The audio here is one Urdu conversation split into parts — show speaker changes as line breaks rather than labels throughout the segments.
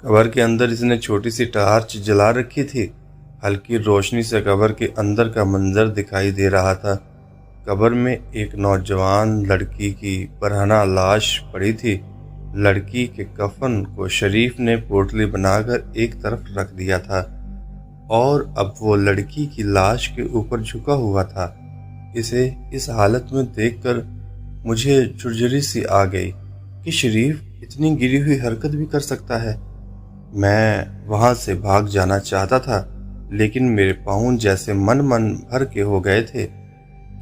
قبر کے اندر اس نے چھوٹی سی ٹارچ جلا رکھی تھی۔ ہلکی روشنی سے قبر کے اندر کا منظر دکھائی دے رہا تھا۔ قبر میں ایک نوجوان لڑکی کی برہنہ لاش پڑی تھی۔ لڑکی کے کفن کو شریف نے پوٹلی بنا کر ایک طرف رکھ دیا تھا اور اب وہ لڑکی کی لاش کے اوپر جھکا ہوا تھا۔ اسے اس حالت میں دیکھ کر مجھے جھرجھری سی آ گئی کہ شریف اتنی گری ہوئی حرکت بھی کر سکتا ہے۔ میں وہاں سے بھاگ جانا چاہتا تھا، لیکن میرے پاؤں جیسے من بھر کے ہو گئے تھے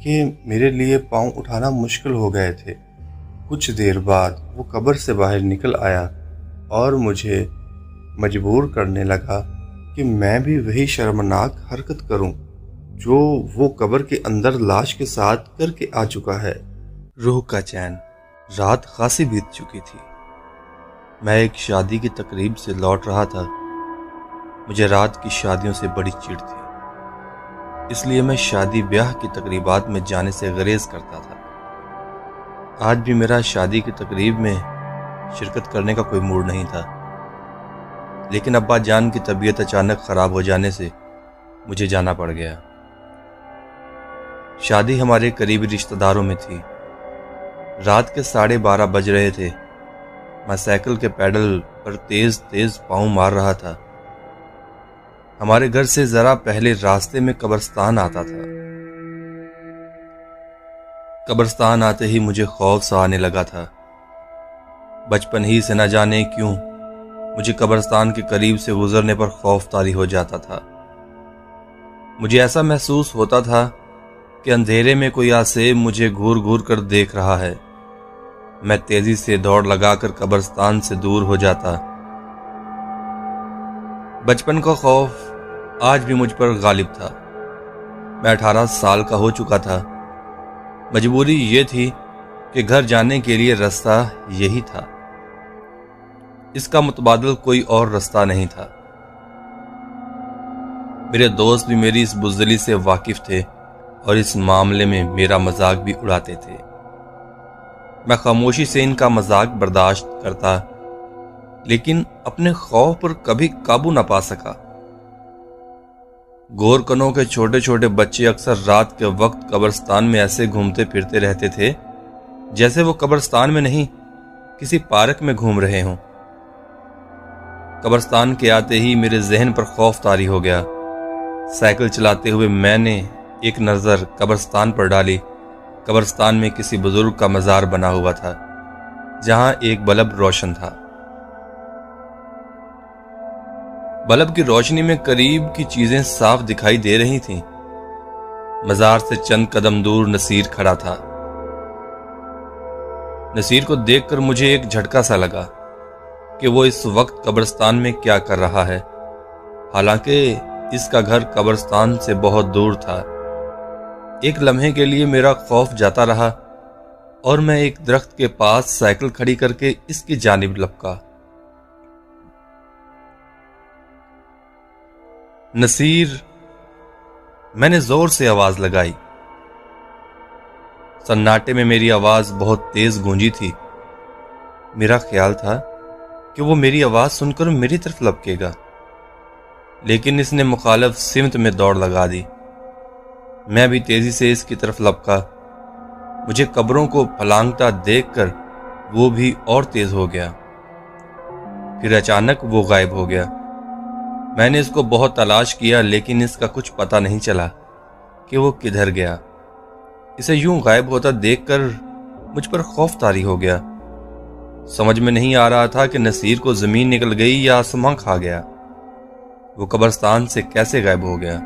کہ میرے لیے پاؤں اٹھانا مشکل ہو گئے تھے۔ کچھ دیر بعد وہ قبر سے باہر نکل آیا اور مجھے مجبور کرنے لگا کہ میں بھی وہی شرمناک حرکت کروں جو وہ قبر کے اندر لاش کے ساتھ کر کے آ چکا ہے۔ روح کا چین۔ رات خاصی بیت چکی تھی۔ میں ایک شادی کی تقریب سے لوٹ رہا تھا۔ مجھے رات کی شادیوں سے بڑی چڑ تھی، اس لیے میں شادی بیاہ کی تقریبات میں جانے سے گریز کرتا تھا۔ آج بھی میرا شادی کی تقریب میں شرکت کرنے کا کوئی موڈ نہیں تھا، لیکن ابا جان کی طبیعت اچانک خراب ہو جانے سے مجھے جانا پڑ گیا۔ شادی ہمارے قریبی رشتہ داروں میں تھی۔ رات کے 12:30 بج رہے تھے۔ میں سائیکل کے پیڈل پر تیز تیز پاؤں مار رہا تھا۔ ہمارے گھر سے ذرا پہلے راستے میں قبرستان آتا تھا۔ قبرستان آتے ہی مجھے خوف سا آنے لگا تھا۔ بچپن ہی سے نہ جانے کیوں مجھے قبرستان کے قریب سے گزرنے پر خوف طاری ہو جاتا تھا۔ مجھے ایسا محسوس ہوتا تھا کہ اندھیرے میں کوئی آسیب مجھے گھور گھور کر دیکھ رہا ہے۔ میں تیزی سے دوڑ لگا کر قبرستان سے دور ہو جاتا۔ بچپن کا خوف آج بھی مجھ پر غالب تھا۔ میں 18 سال کا ہو چکا تھا۔ مجبوری یہ تھی کہ گھر جانے کے لیے راستہ یہی تھا۔ اس کا متبادل کوئی اور راستہ نہیں تھا۔ میرے دوست بھی میری اس بزدلی سے واقف تھے اور اس معاملے میں میرا مذاق بھی اڑاتے تھے۔ میں خاموشی سے ان کا مذاق برداشت کرتا، لیکن اپنے خوف پر کبھی قابو نہ پا سکا۔ گورکنوں کے چھوٹے چھوٹے بچے اکثر رات کے وقت قبرستان میں ایسے گھومتے پھرتے رہتے تھے جیسے وہ قبرستان میں نہیں کسی پارک میں گھوم رہے ہوں۔ قبرستان کے آتے ہی میرے ذہن پر خوف طاری ہو گیا۔ سائیکل چلاتے ہوئے میں نے ایک نظر قبرستان پر ڈالی۔ قبرستان میں کسی بزرگ کا مزار بنا ہوا تھا، جہاں ایک بلب روشن تھا۔ بلب کی روشنی میں قریب کی چیزیں صاف دکھائی دے رہی تھیں۔ مزار سے چند قدم دور نصیر کھڑا تھا۔ نصیر کو دیکھ کر مجھے ایک جھٹکا سا لگا کہ وہ اس وقت قبرستان میں کیا کر رہا ہے، حالانکہ اس کا گھر قبرستان سے بہت دور تھا۔ ایک لمحے کے لیے میرا خوف جاتا رہا اور میں ایک درخت کے پاس سائیکل کھڑی کر کے اس کی جانب لپکا۔ نصیر، میں نے زور سے آواز لگائی۔ سناٹے میں میری آواز بہت تیز گونجی تھی۔ میرا خیال تھا کہ وہ میری آواز سن کر میری طرف لپکے گا، لیکن اس نے مخالف سمت میں دوڑ لگا دی۔ میں بھی تیزی سے اس کی طرف لپکا۔ مجھے قبروں کو پھلانگتا دیکھ کر وہ بھی اور تیز ہو گیا۔ پھر اچانک وہ غائب ہو گیا۔ میں نے اس کو بہت تلاش کیا، لیکن اس کا کچھ پتہ نہیں چلا کہ وہ کدھر گیا۔ اسے یوں غائب ہوتا دیکھ کر مجھ پر خوف طاری ہو گیا۔ سمجھ میں نہیں آ رہا تھا کہ نصیر کو زمین نکل گئی یا آسماں کھا گیا۔ وہ قبرستان سے کیسے غائب ہو گیا؟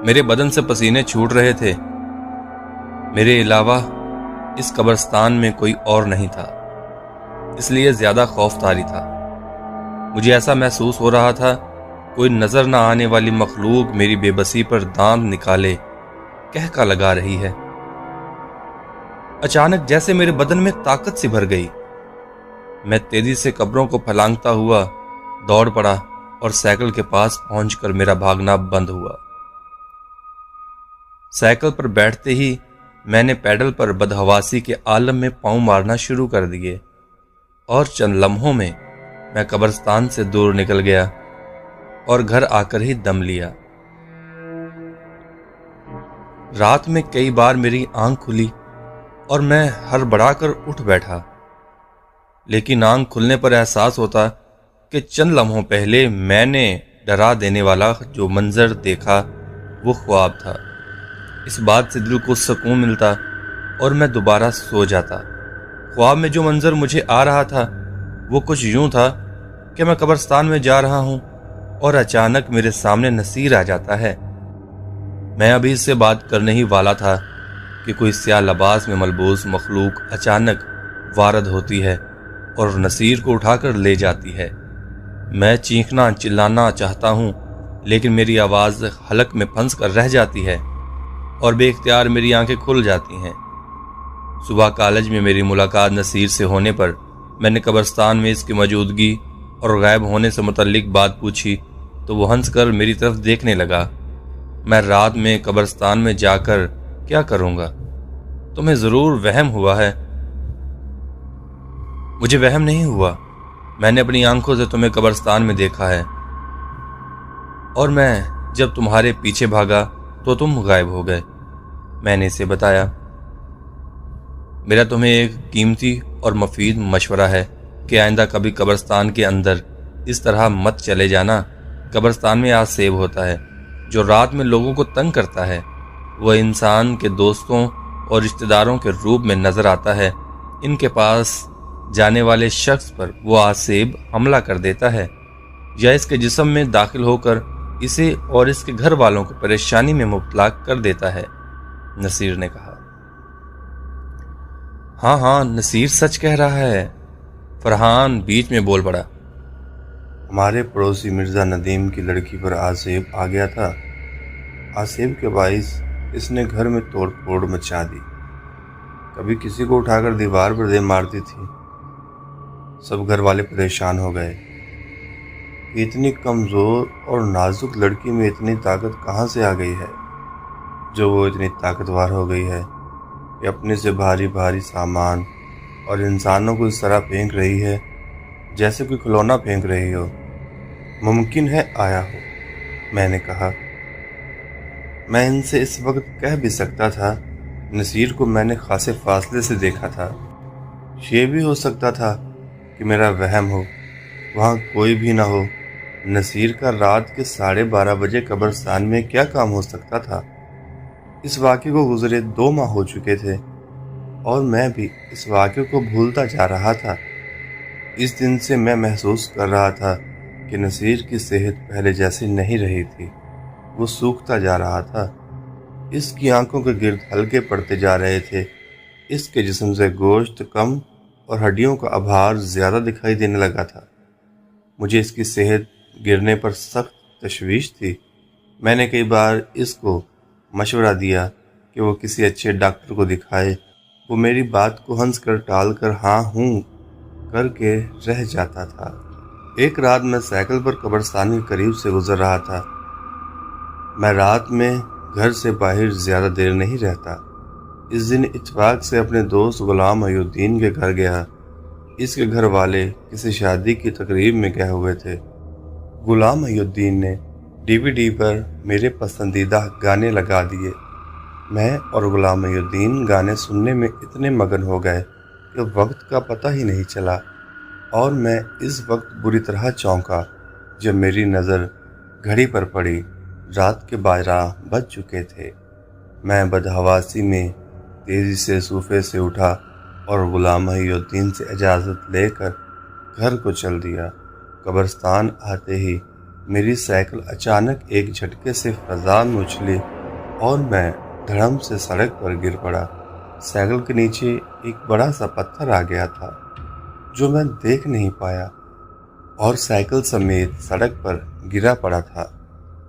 میرے بدن سے پسینے چھوٹ رہے تھے۔ میرے علاوہ اس قبرستان میں کوئی اور نہیں تھا، اس لیے زیادہ خوف طاری تھا۔ مجھے ایسا محسوس ہو رہا تھا کوئی نظر نہ آنے والی مخلوق میری بے بسی پر دانت نکالے کہکا لگا رہی ہے۔ اچانک جیسے میرے بدن میں طاقت سی بھر گئی۔ میں تیزی سے قبروں کو پھلانگتا ہوا دوڑ پڑا اور سائیکل کے پاس پہنچ کر میرا بھاگنا بند ہوا۔ سائیکل پر بیٹھتے ہی میں نے پیڈل پر بدحواسی کے عالم میں پاؤں مارنا شروع کر دیے اور چند لمحوں میں میں قبرستان سے دور نکل گیا اور گھر آ کر ہی دم لیا۔ رات میں کئی بار میری آنکھ کھلی اور میں ہڑبڑا کر اٹھ بیٹھا، لیکن آنکھ کھلنے پر احساس ہوتا کہ چند لمحوں پہلے میں نے ڈرا دینے والا جو منظر دیکھا وہ خواب تھا۔ اس بات سے دل کو سکون ملتا اور میں دوبارہ سو جاتا۔ خواب میں جو منظر مجھے آ رہا تھا وہ کچھ یوں تھا کہ میں قبرستان میں جا رہا ہوں اور اچانک میرے سامنے نصیر آ جاتا ہے۔ میں ابھی اس سے بات کرنے ہی والا تھا کہ کوئی سیاہ لباس میں ملبوس مخلوق اچانک وارد ہوتی ہے اور نصیر کو اٹھا کر لے جاتی ہے۔ میں چیخنا چلانا چاہتا ہوں لیکن میری آواز حلق میں پھنس کر رہ جاتی ہے اور بے اختیار میری آنکھیں کھل جاتی ہیں۔ صبح کالج میں میری ملاقات نصیر سے ہونے پر میں نے قبرستان میں اس کی موجودگی اور غائب ہونے سے متعلق بات پوچھی تو وہ ہنس کر میری طرف دیکھنے لگا۔ میں رات میں قبرستان میں جا کر کیا کروں گا؟ تمہیں ضرور وہم ہوا ہے۔ مجھے وہم نہیں ہوا، میں نے اپنی آنکھوں سے تمہیں قبرستان میں دیکھا ہے، اور میں جب تمہارے پیچھے بھاگا تو تم غائب ہو گئے۔ میں نے اسے بتایا۔ میرا تمہیں ایک قیمتی اور مفید مشورہ ہے کہ آئندہ کبھی قبرستان کے اندر اس طرح مت چلے جانا۔ قبرستان میں آسیب ہوتا ہے جو رات میں لوگوں کو تنگ کرتا ہے۔ وہ انسان کے دوستوں اور رشتہ داروں کے روپ میں نظر آتا ہے۔ ان کے پاس جانے والے شخص پر وہ آسیب حملہ کر دیتا ہے یا اس کے جسم میں داخل ہو کر اسے اور اس کے گھر والوں کو پریشانی میں مبتلا کر دیتا ہے، نصیر نے کہا۔ ہاں نصیر سچ کہہ رہا ہے، فرحان بیچ میں بول پڑا۔ ہمارے پڑوسی مرزا ندیم کی لڑکی پر آسیب آ گیا تھا۔ آسیب کے باعث اس نے گھر میں توڑ پھوڑ مچا دی، کبھی کسی کو اٹھا کر دیوار پر دے مارتی تھی۔ سب گھر والے پریشان ہو گئے۔ اتنی کمزور اور نازک لڑکی میں اتنی طاقت کہاں سے آ گئی ہے جو وہ اتنی طاقتور ہو گئی ہے کہ اپنے سے بھاری بھاری سامان اور انسانوں کو اس طرح پھینک رہی ہے جیسے کوئی کھلونا پھینک رہی ہو۔ ممکن ہے آیا ہو، میں نے کہا۔ میں ان سے اس وقت کہہ بھی سکتا تھا۔ نصیر کو میں نے خاصے فاصلے سے دیکھا تھا۔ یہ بھی ہو سکتا تھا کہ میرا وہم ہو، وہاں کوئی بھی نہ ہو۔ نصیر کا رات کے 12:30 بجے قبرستان میں کیا کام ہو سکتا تھا؟ اس واقعے کو گزرے 2 ماہ ہو چکے تھے اور میں بھی اس واقعے کو بھولتا جا رہا تھا۔ اس دن سے میں محسوس کر رہا تھا کہ نصیر کی صحت پہلے جیسی نہیں رہی تھی، وہ سوکھتا جا رہا تھا۔ اس کی آنکھوں کے گرد ہلکے پڑتے جا رہے تھے، اس کے جسم سے گوشت کم اور ہڈیوں کا آبھار زیادہ دکھائی دینے لگا تھا۔ مجھے اس کی صحت گرنے پر سخت تشویش تھی۔ میں نے کئی بار اس کو مشورہ دیا کہ وہ کسی اچھے ڈاکٹر کو دکھائے۔ وہ میری بات کو ہنس کر ٹال کر ہاں ہوں کر کے رہ جاتا تھا۔ ایک رات میں سائیکل پر قبرستان کے قریب سے گزر رہا تھا۔ میں رات میں گھر سے باہر زیادہ دیر نہیں رہتا۔ اس دن اتفاق سے اپنے دوست غلام محی الدین کے گھر گیا۔ اس کے گھر والے کسی شادی کی تقریب میں گئے ہوئے تھے۔ غلام محی الدین نے DVD پر میرے پسندیدہ گانے لگا دیے۔ میں اور غلام محی الدین گانے سننے میں اتنے مگن ہو گئے کہ وقت کا پتہ ہی نہیں چلا، اور میں اس وقت بری طرح چونکا جب میری نظر گھڑی پر پڑی۔ رات کے 12 بج چکے تھے۔ میں بدحواسی میں تیزی سے صوفے سے اٹھا اور غلام محی الدین سے اجازت لے کر گھر کو چل دیا۔ قبرستان آتے ہی میری سائیکل اچانک ایک جھٹکے سے فضا میں اچھلی اور میں دھڑم سے سڑک پر گر پڑا۔ سائیکل کے نیچے ایک بڑا سا پتھر آ گیا تھا جو میں دیکھ نہیں پایا اور سائیکل سمیت سڑک پر گرا پڑا تھا۔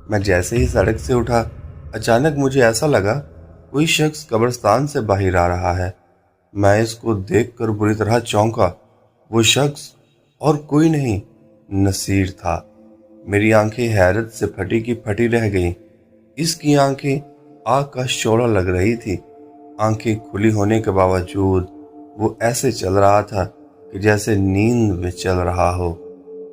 میں جیسے ہی سڑک سے اٹھا، اچانک مجھے ایسا لگا کوئی شخص قبرستان سے باہر آ رہا ہے۔ میں اس کو دیکھ کر بری طرح چونکا۔ وہ شخص اور کوئی نہیں، نصیر تھا۔ میری آنکھیں حیرت سے پھٹی کی پھٹی رہ گئیں۔ اس کی آنکھیں آگ کا شعلہ لگ رہی تھی۔ آنکھیں کھلی ہونے کے باوجود وہ ایسے چل رہا تھا کہ جیسے نیند میں چل رہا ہو۔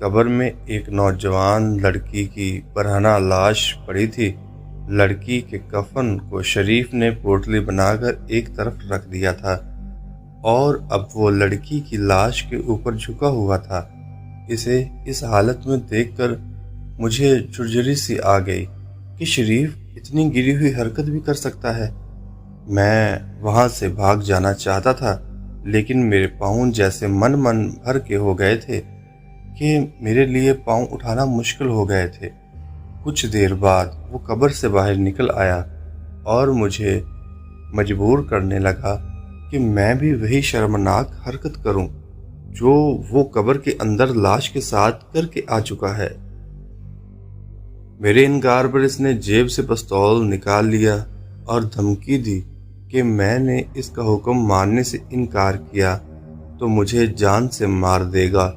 قبر میں ایک نوجوان لڑکی کی برہنہ لاش پڑی تھی۔ لڑکی کے کفن کو شریف نے پوٹلی بنا کر ایک طرف رکھ دیا تھا اور اب وہ لڑکی کی لاش کے اوپر جھکا ہوا تھا۔ اسے اس حالت میں دیکھ کر مجھے جھرجھری سی آ گئی کہ شریف اتنی گری ہوئی حرکت بھی کر سکتا ہے۔ میں وہاں سے بھاگ جانا چاہتا تھا، لیکن میرے پاؤں جیسے من بھر کے ہو گئے تھے کہ میرے لیے پاؤں اٹھانا مشکل ہو گئے تھے۔ کچھ دیر بعد وہ قبر سے باہر نکل آیا اور مجھے مجبور کرنے لگا کہ میں بھی وہی شرمناک حرکت کروں جو وہ قبر کے اندر لاش کے ساتھ کر کے آ چکا ہے۔ میرے انکار پر اس نے جیب سے پستول نکال لیا اور دھمکی دی کہ میں نے اس کا حکم ماننے سے انکار کیا تو مجھے جان سے مار دے گا۔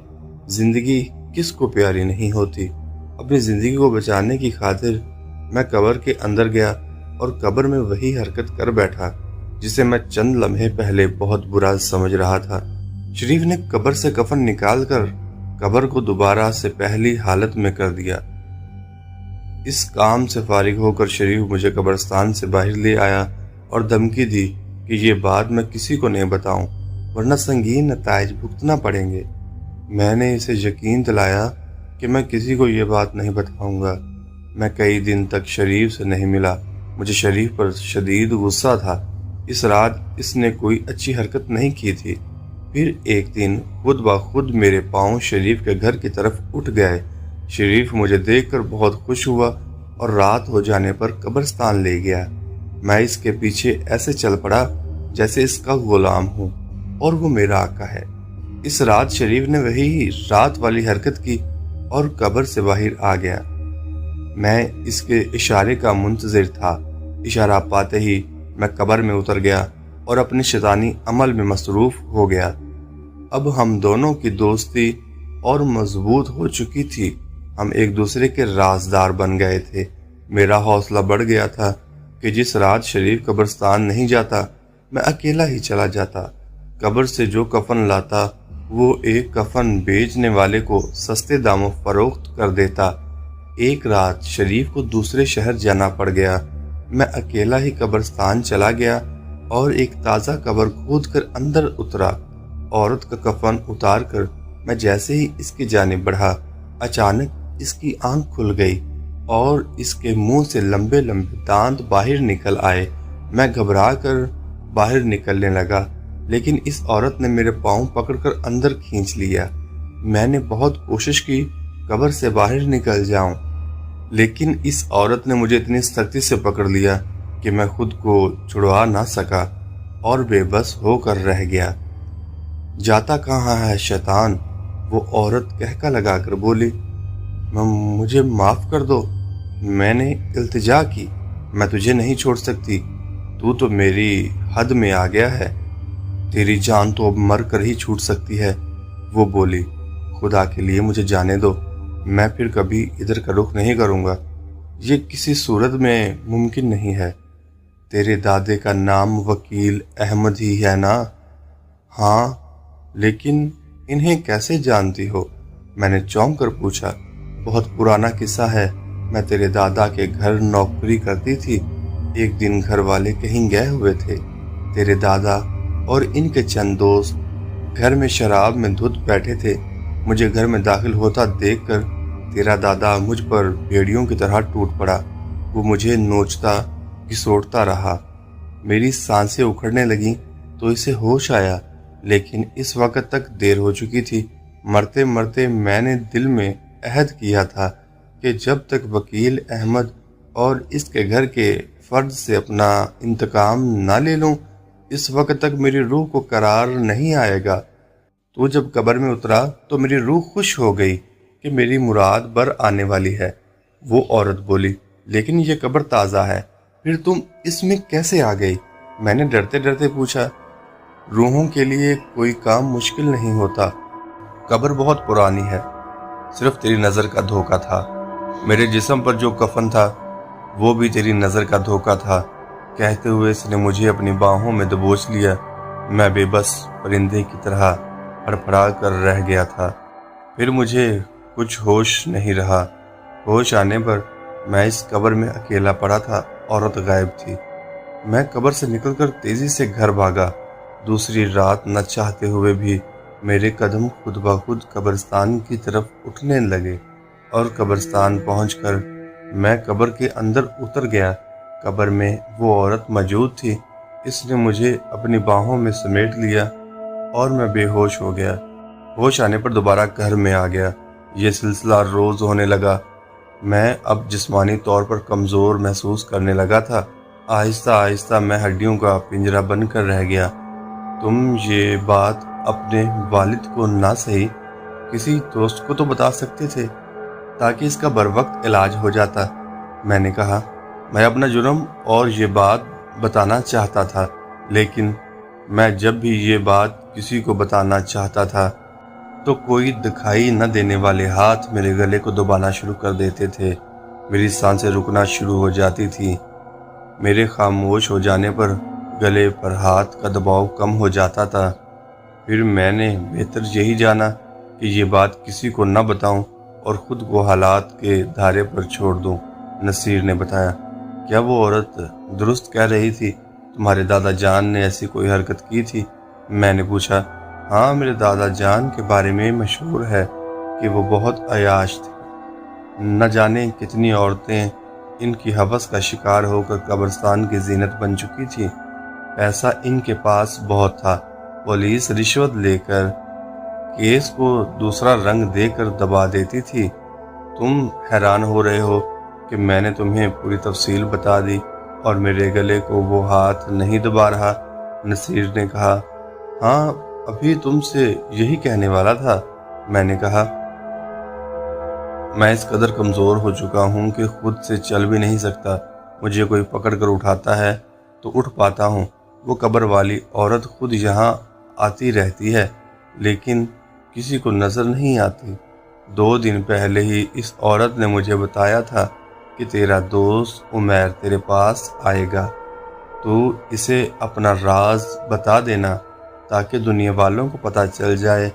زندگی کس کو پیاری نہیں ہوتی۔ اپنی زندگی کو بچانے کی خاطر میں قبر کے اندر گیا اور قبر میں وہی حرکت کر بیٹھا جسے میں چند لمحے پہلے بہت برا سمجھ رہا تھا۔ شریف نے قبر سے کفن نکال کر قبر کو دوبارہ سے پہلی حالت میں کر دیا۔ اس کام سے فارغ ہو کر شریف مجھے قبرستان سے باہر لے آیا اور دھمکی دی کہ یہ بات میں کسی کو نہیں بتاؤں ورنہ سنگین نتائج بھگتنا پڑیں گے۔ میں نے اسے یقین دلایا کہ میں کسی کو یہ بات نہیں بتاؤں گا۔ میں کئی دن تک شریف سے نہیں ملا۔ مجھے شریف پر شدید غصہ تھا۔ اس رات اس نے کوئی اچھی حرکت نہیں کی تھی۔ پھر ایک دن خود بخود میرے پاؤں شریف کے گھر کی طرف اٹھ گئے۔ شریف مجھے دیکھ کر بہت خوش ہوا اور رات ہو جانے پر قبرستان لے گیا۔ میں اس کے پیچھے ایسے چل پڑا جیسے اس کا غلام ہوں اور وہ میرا آقا ہے۔ اس رات شریف نے وہی رات والی حرکت کی اور قبر سے باہر آ گیا۔ میں اس کے اشارے کا منتظر تھا۔ اشارہ پاتے ہی میں قبر میں اتر گیا اور اپنی شیطانی عمل میں مصروف ہو گیا۔ اب ہم دونوں کی دوستی اور مضبوط ہو چکی تھی۔ ہم ایک دوسرے کے رازدار بن گئے تھے۔ میرا حوصلہ بڑھ گیا تھا کہ جس رات شریف قبرستان نہیں جاتا میں اکیلا ہی چلا جاتا۔ قبر سے جو کفن لاتا وہ ایک کفن بیچنے والے کو سستے داموں فروخت کر دیتا۔ ایک رات شریف کو دوسرے شہر جانا پڑ گیا۔ میں اکیلا ہی قبرستان چلا گیا اور ایک تازہ قبر کھود کر اندر اترا۔ عورت کا کفن اتار کر میں جیسے ہی اس کی جانب بڑھا، اچانک اس کی آنکھ کھل گئی اور اس کے منہ سے لمبے لمبے دانت باہر نکل آئے۔ میں گھبرا کر باہر نکلنے لگا، لیکن اس عورت نے میرے پاؤں پکڑ کر اندر کھینچ لیا۔ میں نے بہت کوشش کی قبر سے باہر نکل جاؤں، لیکن اس عورت نے مجھے اتنی سختی سے پکڑ لیا کہ میں خود کو چھڑوا نہ سکا اور بے بس ہو کر رہ گیا۔ جاتا کہاں ہے شیطان؟ وہ عورت کہکا لگا کر بولی۔ مجھے معاف کر دو، میں نے التجا کی۔ میں تجھے نہیں چھوڑ سکتی، تو میری حد میں آ گیا ہے۔ تیری جان تو اب مر کر ہی چھوٹ سکتی ہے۔ وہ بولی، خدا کے لیے مجھے جانے دو، میں پھر کبھی ادھر کا رخ نہیں کروں گا۔ یہ کسی صورت میں ممکن نہیں ہے۔ تیرے دادے کا نام وکیل احمد ہی ہے نا؟ ہاں، لیکن انہیں کیسے جانتی ہو؟ میں نے چونک کر پوچھا۔ بہت پرانا قصہ ہے۔ میں تیرے دادا کے گھر نوکری کرتی تھی۔ ایک دن گھر والے کہیں گئے ہوئے تھے۔ تیرے دادا اور ان کے چند دوست گھر میں شراب میں دھت بیٹھے تھے۔ مجھے گھر میں داخل ہوتا دیکھ کر تیرا دادا مجھ پر بھیڑیوں کی طرح ٹوٹ پڑا۔ وہ مجھے نوچتا گھسوٹتا رہا۔ میری سانسیں اکھڑنے لگیں تو اسے ہوش آیا، لیکن اس وقت تک دیر ہو چکی تھی۔ مرتے مرتے میں نے دل میں عہد کیا تھا کہ جب تک وکیل احمد اور اس کے گھر کے فرد سے اپنا انتقام نہ لے لوں، اس وقت تک میری روح کو قرار نہیں آئے گا۔ تو جب قبر میں اترا تو میری روح خوش ہو گئی کہ میری مراد بر آنے والی ہے۔ وہ عورت بولی، لیکن یہ قبر تازہ ہے، پھر تم اس میں کیسے آ گئی؟ میں نے ڈرتے ڈرتے پوچھا۔ روحوں کے لیے کوئی کام مشکل نہیں ہوتا۔ قبر بہت پرانی ہے، صرف تیری نظر کا دھوکہ تھا۔ میرے جسم پر جو کفن تھا وہ بھی تیری نظر کا دھوکہ تھا۔ کہتے ہوئے اس نے مجھے اپنی باہوں میں دبوچ لیا۔ میں بے بس پرندے کی طرح پھڑپھڑا کر رہ گیا تھا۔ پھر مجھے کچھ ہوش نہیں رہا۔ ہوش آنے پر میں اس قبر میں اکیلا پڑا تھا، عورت غائب تھی۔ میں قبر سے نکل کر تیزی سے گھر بھاگا۔ دوسری رات نہ چاہتے ہوئے بھی میرے قدم خود بخود قبرستان کی طرف اٹھنے لگے، اور قبرستان پہنچ کر میں قبر کے اندر اتر گیا۔ قبر میں وہ عورت موجود تھی۔ اس نے مجھے اپنی باہوں میں سمیٹ لیا اور میں بے ہوش ہو گیا۔ ہوش آنے پر دوبارہ گھر میں آ گیا۔ یہ سلسلہ روز ہونے لگا۔ میں اب جسمانی طور پر کمزور محسوس کرنے لگا تھا۔ آہستہ آہستہ میں ہڈیوں کا پنجرہ بن کر رہ گیا۔ تم یہ بات اپنے والد کو نہ صحیح کسی دوست کو تو بتا سکتے تھے تاکہ اس کا بروقت علاج ہو جاتا۔ میں نے کہا، میں اپنا جرم اور یہ بات بتانا چاہتا تھا، لیکن میں جب بھی یہ بات کسی کو بتانا چاہتا تھا تو کوئی دکھائی نہ دینے والے ہاتھ میرے گلے کو دبانا شروع کر دیتے تھے۔ میری سانسیں رکنا شروع ہو جاتی تھی۔ میرے خاموش ہو جانے پر گلے پر ہاتھ کا دباؤ کم ہو جاتا تھا۔ پھر میں نے بہتر یہی جانا کہ یہ بات کسی کو نہ بتاؤں اور خود کو حالات کے دھارے پر چھوڑ دوں۔ نصیر نے بتایا، کیا وہ عورت درست کہہ رہی تھی؟ تمہارے دادا جان نے ایسی کوئی حرکت کی تھی؟ میں نے پوچھا۔ ہاں، میرے دادا جان کے بارے میں مشہور ہے کہ وہ بہت عیاش تھے۔ نہ جانے کتنی عورتیں ان کی ہوس کا شکار ہو کر قبرستان کی زینت بن چکی تھی۔ پیسہ ان کے پاس بہت تھا۔ پولیس رشوت لے کر کیس کو دوسرا رنگ دے کر دبا دیتی تھی۔ تم حیران ہو رہے ہو کہ میں نے تمہیں پوری تفصیل بتا دی اور میرے گلے کو وہ ہاتھ نہیں دبا رہا۔ نصیر نے کہا، ہاں، ابھی تم سے یہی کہنے والا تھا۔ میں نے کہا، میں اس قدر کمزور ہو چکا ہوں کہ خود سے چل بھی نہیں سکتا۔ مجھے کوئی پکڑ کر اٹھاتا ہے تو اٹھ پاتا ہوں۔ وہ قبر والی عورت خود یہاں آتی رہتی ہے، لیکن کسی کو نظر نہیں آتی۔ 2 دن پہلے ہی اس عورت نے مجھے بتایا تھا کہ تیرا دوست عمیر تیرے پاس آئے گا، تو اسے اپنا راز بتا دینا تاکہ دنیا والوں کو پتہ چل جائے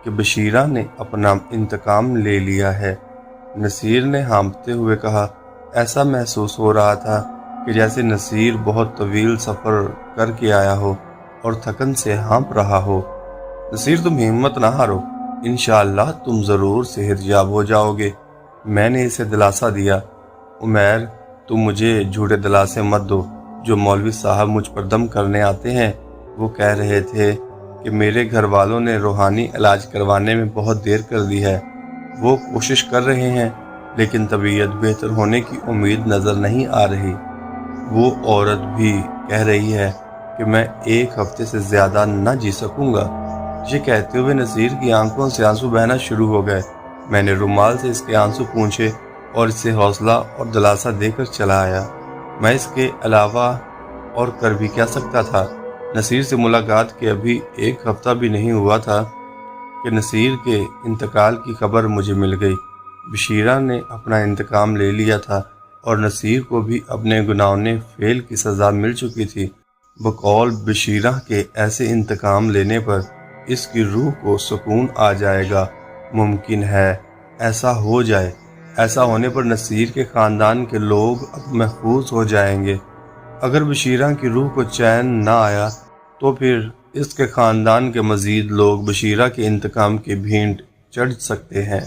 کہ بشیرہ نے اپنا انتقام لے لیا ہے۔ نصیر نے ہانپتے ہوئے کہا۔ ایسا محسوس ہو رہا تھا کہ جیسے نصیر بہت طویل سفر کر کے آیا ہو اور تھکن سے ہانپ رہا ہو۔ نصیر، تم ہمت نہ ہارو، انشاءاللہ تم ضرور صحت یاب ہو جاؤ گے، میں نے اسے دلاسا دیا۔ عمیر، تم مجھے جھوٹے دلاسے مت دو۔ جو مولوی صاحب مجھ پر دم کرنے آتے ہیں وہ کہہ رہے تھے کہ میرے گھر والوں نے روحانی علاج کروانے میں بہت دیر کر دی ہے۔ وہ کوشش کر رہے ہیں لیکن طبیعت بہتر ہونے کی امید نظر نہیں آ رہی۔ وہ عورت بھی کہہ رہی ہے کہ میں 1 ہفتے سے زیادہ نہ جی سکوں گا۔ یہ کہتے ہوئے نصیر کی آنکھوں سے آنسو بہنا شروع ہو گئے۔ میں نے رومال سے اس کے آنسو پونچھے اور اسے حوصلہ اور دلاسا دے کر چلا آیا۔ میں اس کے علاوہ اور کر بھی کیا سکتا تھا؟ نصیر سے ملاقات کے ابھی 1 ہفتہ بھی نہیں ہوا تھا کہ نصیر کے انتقال کی خبر مجھے مل گئی۔ بشیرہ نے اپنا انتقام لے لیا تھا اور نصیر کو بھی اپنے گناہوں فعل کی سزا مل چکی تھی۔ بقول بشیرہ کے ایسے انتقام لینے پر اس کی روح کو سکون آ جائے گا۔ ممکن ہے ایسا ہو جائے۔ ایسا ہونے پر نصیر کے خاندان کے لوگ اب محفوظ ہو جائیں گے۔ اگر بشیرہ کی روح کو چین نہ آیا تو پھر اس کے خاندان کے مزید لوگ بشیرہ کے انتقام کی بھینٹ چڑھ سکتے ہیں۔